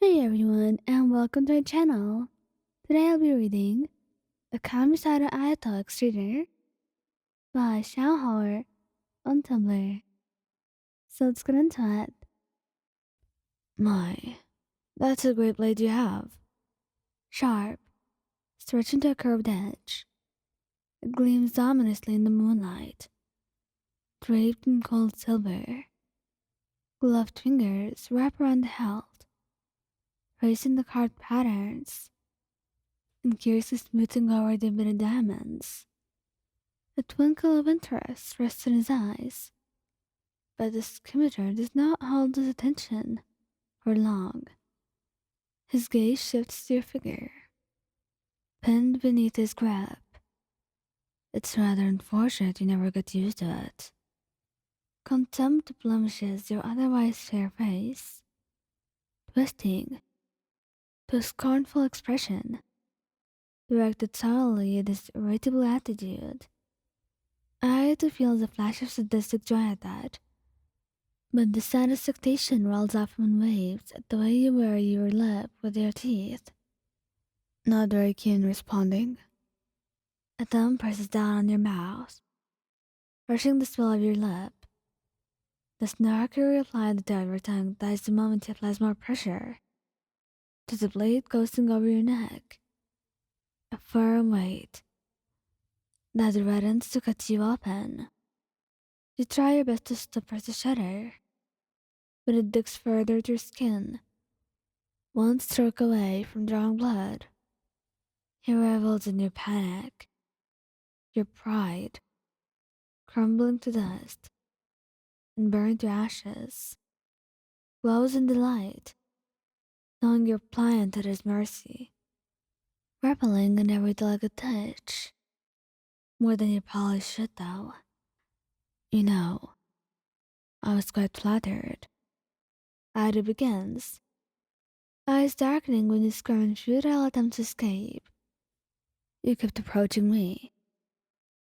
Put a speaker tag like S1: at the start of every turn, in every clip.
S1: Hey everyone, and welcome to our channel. Today I'll be reading A Kamisada Ayato Extrader by Xiaohao on Tumblr. So let's get into it. My, that's a great blade you have. Sharp, stretching to a curved edge. It gleams ominously in the moonlight, draped in cold silver. Gloved fingers wrap around the hilt, tracing the carved patterns, and curiously smoothing over the embedded diamonds. A twinkle of interest rests in his eyes, but the scimitar does not hold his attention for long. His gaze shifts to your figure, pinned beneath his grip. It's rather unfortunate you never got used to it. Contempt blemishes your otherwise fair face, twisting to a scornful expression, directed solely at his irritable attitude. Ayato feels a flash of sadistic joy at that, but the satisfaction rolls off in waves at the way you wear your lip with your teeth. Not very keen responding. A thumb presses down on your mouth, brushing the swell of your lip. The snarky reply the tip of your tongue dies the moment it applies more pressure to the blade coasting over your neck. A firm weight that reddens to cut you open. You try your best to suppress a shudder, but it digs further to your skin, one stroke away from drawing blood. He revels in your panic, your pride, crumbling to dust and burned to ashes. Glows in delight, knowing you're pliant at his mercy, reveling in every delicate touch, more than you probably should, though. You know, I was quite flattered. Ida begins, eyes darkening when you scream in futile attempts to escape. You kept approaching me,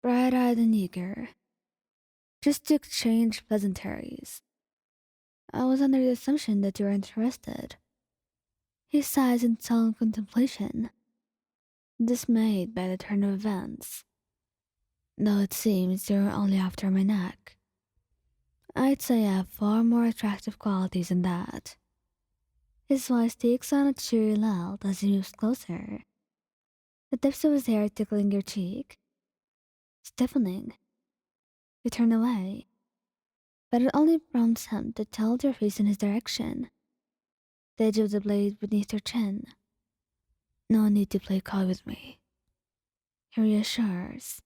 S1: bright-eyed and eager, just to exchange pleasantries. I was under the assumption that you were interested. He sighs in solemn contemplation, dismayed by the turn of events. Though it seems you're only after my neck. I'd say I have far more attractive qualities than that. His voice takes on a cheery lilt as he moves closer, the tips of his hair tickling your cheek. Stiffening, you turn away, but it only prompts him to tilt your face in his direction, the edge of the blade beneath your chin. No need to play coy with me, he reassures,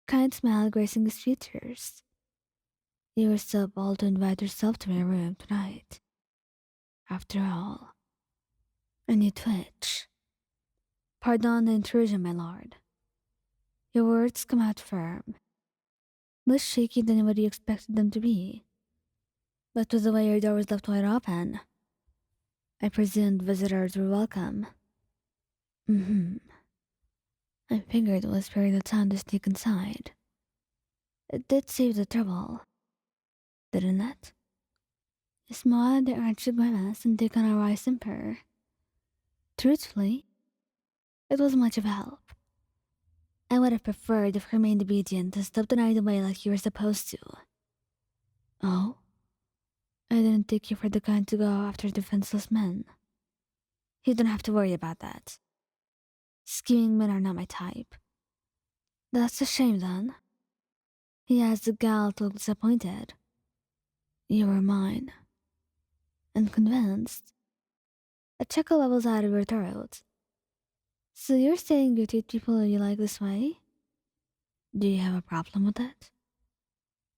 S1: kind smile gracing his features. You were so bold to invite yourself to my room tonight. After all, and you twitch. Pardon the intrusion, my lord. Your words come out firm, less shaky than what you expected them to be. But with the way your door was left wide open, I presumed visitors were welcome. Mm-hmm. I figured it was sparing the time to sneak inside. It did save the trouble, didn't it? You smiled the arch grimace and take on a wry simper. Truthfully, it was much of a help. I would have preferred if you remained obedient and slept the night away like you were supposed to. Oh? I didn't take you for the kind to go after defenseless men. You don't have to worry about that. Scheming men are not my type. That's a shame, then. He has the gal to look disappointed. You were mine. And convinced. A chuckle bubbles out of your throat. So you're saying you treat people you like this way? Do you have a problem with it?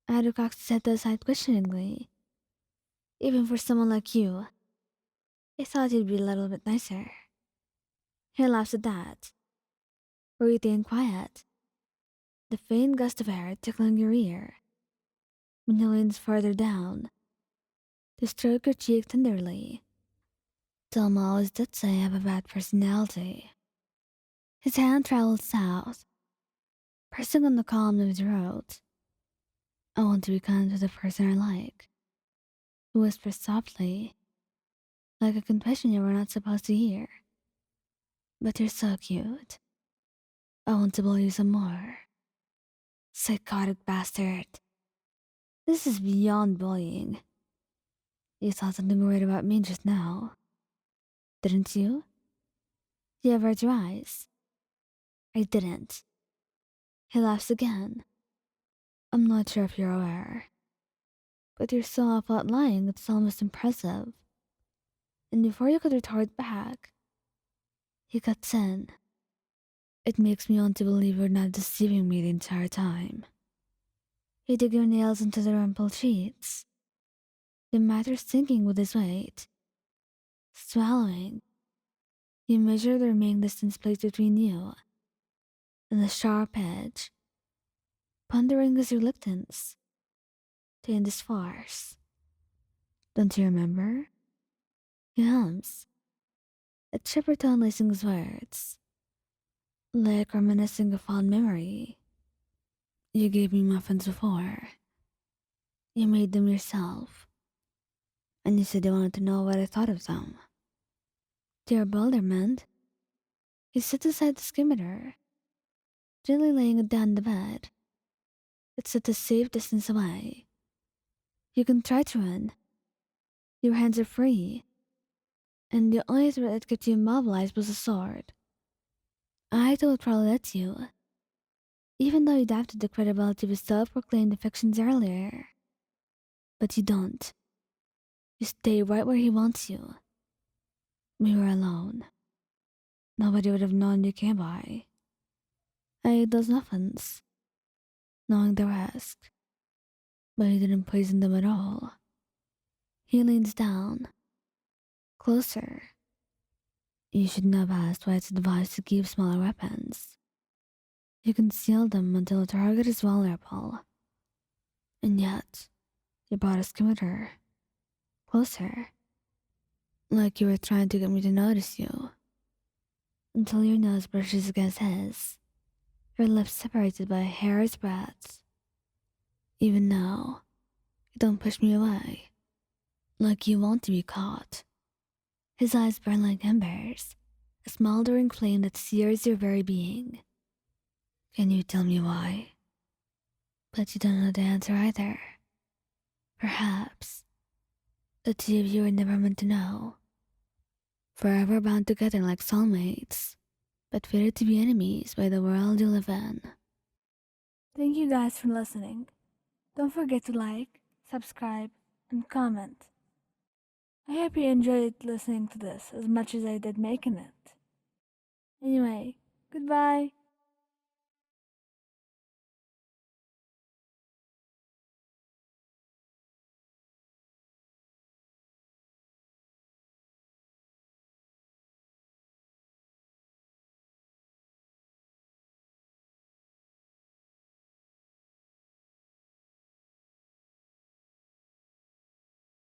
S1: Adu cocks his head to the side questioningly. Even for someone like you, I thought you'd be a little bit nicer. He laughs at that, breathing and quiet, the faint gust of air tickling your ear. When he leans further down to stroke your cheek tenderly. Thelma always did say I have a bad personality. His hand travels south, pressing on the column of his throat. I want to be kind to the person I like. He whispers softly, like a confession you were not supposed to hear. But you're so cute. I want to bully you some more. Psychotic bastard. This is beyond bullying. You thought something weird about me just now, didn't you? You averted your eyes. I didn't. He laughs again. I'm not sure if you're aware, but you're so awful at lying it's almost impressive. And before you could retort back, he cuts in. It makes me want to believe you're not deceiving me the entire time. He dug your nails into the rumpled sheets. The matter's sinking with his weight. Swallowing, you measure the remaining distance placed between you and the sharp edge, pondering his reluctance to end this farce. Don't you remember? He hums, a chipper tone lacing his words, like reminiscing a fond memory. You gave me muffins before. You made them yourself, and you said you wanted to know what I thought of them. Dear bewilderment, he sits aside the skimmer, gently laying it down the bed. It's at a safe distance away. You can try to run. Your hands are free, and the only threat that kept you immobilized was a sword. Ayato would probably let you, even though you doubted the credibility of his self-proclaimed affections earlier. But you don't. You stay right where he wants you. We were alone. Nobody would have known you came by. I ate those muffins, knowing the risk, but he didn't poison them at all. He leans down, closer. You should have asked why it's advised to keep smaller weapons. You conceal them until the target is vulnerable. And yet, you brought a skimmer closer, like you were trying to get me to notice you, until your nose brushes against his, your lips separated by a hair's breadth. Even now, you don't push me away, like you want to be caught. His eyes burn like embers, a smoldering flame that sears your very being. Can you tell me why? But you don't know the answer either. Perhaps the two of you are never meant to know. Forever bound together like soulmates, but fated to be enemies by the world you live in. Thank you guys for listening. Don't forget to like, subscribe, and comment. I hope you enjoyed listening to this as much as I did making it. Anyway, goodbye.